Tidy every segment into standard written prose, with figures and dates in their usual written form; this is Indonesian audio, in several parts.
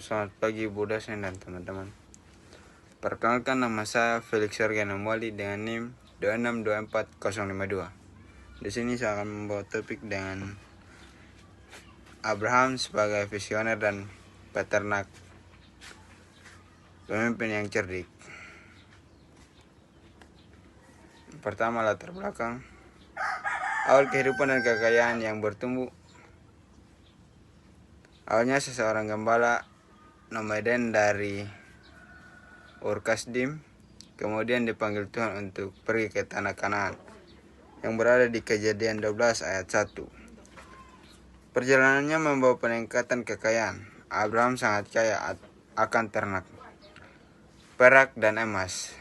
Selamat pagi Bu Dasen dan teman-teman. Perkenalkan, nama saya Felix Sergen Amwali dengan NIM 2624052. Di sini saya akan membawa topik dengan Abraham sebagai visioner dan peternak, pemimpin yang cerdik. Pertama, latar belakang. Awal kehidupan dan kekayaan yang bertumbuh. Awalnya seseorang gembala nomaden dari Ur Kasdim, kemudian dipanggil Tuhan untuk pergi ke tanah Kanaan yang berada di Kejadian 12 ayat 1. Perjalanannya membawa peningkatan kekayaan. Abraham sangat kaya akan ternak, perak dan emas.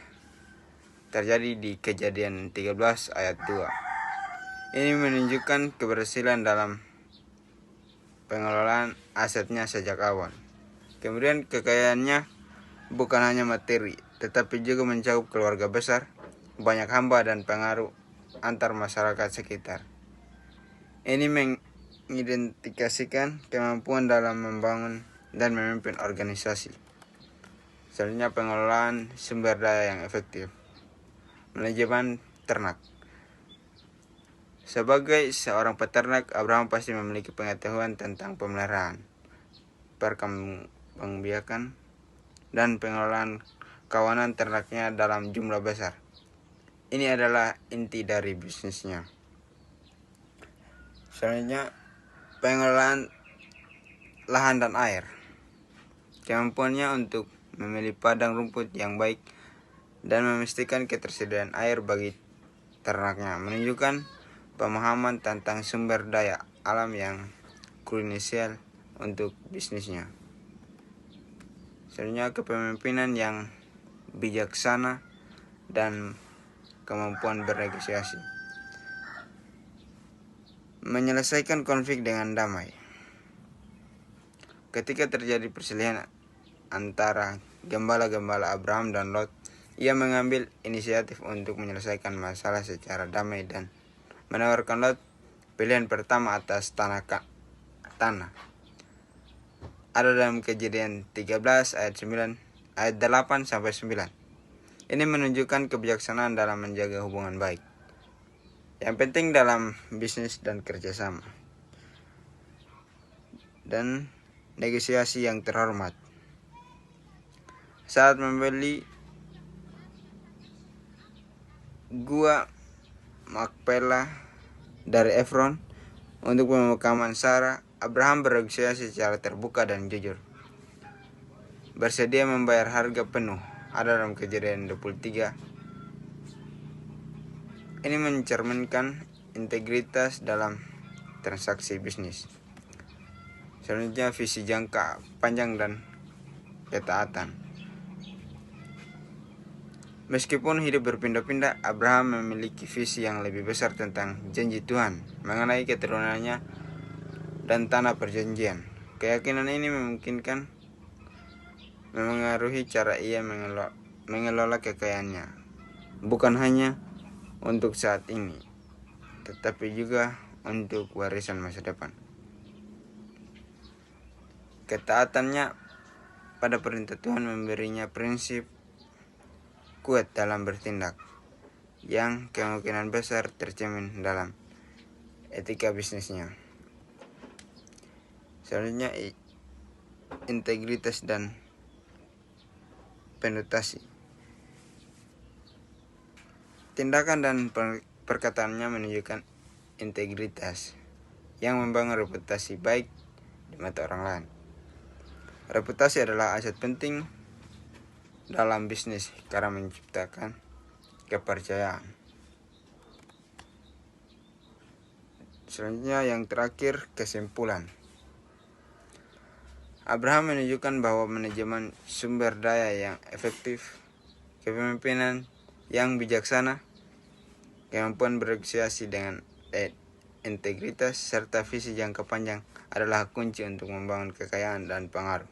Terjadi di Kejadian 13 ayat 2. Ini menunjukkan keberhasilan dalam pengelolaan asetnya sejak awal. Kemudian kekayaannya bukan hanya materi, tetapi juga mencakup keluarga besar, banyak hamba dan pengaruh antar masyarakat sekitar. Ini mengidentifikasikan kemampuan dalam membangun dan memimpin organisasi. Selanjutnya, pengelolaan sumber daya yang efektif. Manajemen ternak. Sebagai seorang peternak, Abraham pasti memiliki pengetahuan tentang pemeliharaan, perkembangbiakan, dan pengelolaan kawanan ternaknya dalam jumlah besar. Ini adalah inti dari bisnisnya. Selanjutnya, pengelolaan lahan dan air. Kemampuannya untuk memilih padang rumput yang baik dan memastikan ketersediaan air bagi ternaknya menunjukkan pemahaman tentang sumber daya alam yang krusial untuk bisnisnya. Selanjutnya, kepemimpinan yang bijaksana dan kemampuan bernegosiasi. Menyelesaikan konflik dengan damai. Ketika terjadi perselisihan antara gembala-gembala Abraham dan Lot, ia mengambil inisiatif untuk menyelesaikan masalah secara damai dan menawarkan Lot pilihan pertama atas tanah. Ada dalam Kejadian 13 ayat 8 sampai 9. Ini menunjukkan kebijaksanaan dalam menjaga hubungan baik yang penting dalam bisnis dan kerjasama, dan negosiasi yang terhormat. Saat membeli gua Makpela dari Efron untuk pemakaman Sarah, Abraham bernegosiasi secara terbuka dan jujur, bersedia membayar harga penuh. Ada dalam Kejadian 23. Ini mencerminkan integritas dalam transaksi bisnis. Selanjutnya, visi jangka panjang dan ketaatan. Meskipun hidup berpindah-pindah, Abraham memiliki visi yang lebih besar tentang janji Tuhan mengenai keturunannya dan tanah perjanjian. Keyakinan ini memungkinkan memengaruhi cara ia mengelola kekayaannya, bukan hanya untuk saat ini, tetapi juga untuk warisan masa depan. Ketaatannya pada perintah Tuhan memberinya prinsip kuat dalam bertindak, yang kemungkinan besar tercermin dalam etika bisnisnya. Selanjutnya, integritas dan penutasi. Tindakan dan perkataannya menunjukkan integritas yang membangun reputasi baik di mata orang lain. Reputasi adalah aset penting dalam bisnis karena menciptakan kepercayaan. Selanjutnya, yang terakhir, kesimpulan. Abraham menunjukkan bahwa manajemen sumber daya yang efektif, kepemimpinan yang bijaksana, kemampuan bernegosiasi dengan integritas, serta visi jangka panjang adalah kunci untuk membangun kekayaan dan pengaruh.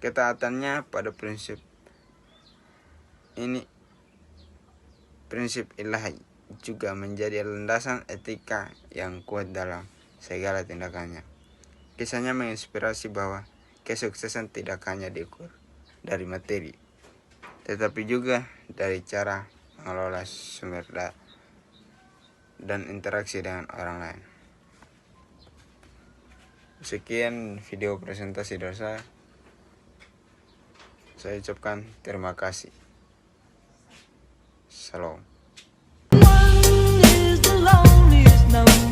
Ketaatannya pada prinsip ilahi juga menjadi landasan etika yang kuat dalam segala tindakannya. Kisahnya menginspirasi bahwa kesuksesan tidak hanya diukur dari materi, tetapi juga dari cara mengelola sumber daya dan interaksi dengan orang lain. Sekian video presentasi dari saya. Saya ucapkan terima kasih. Salam. One is the loneliest number.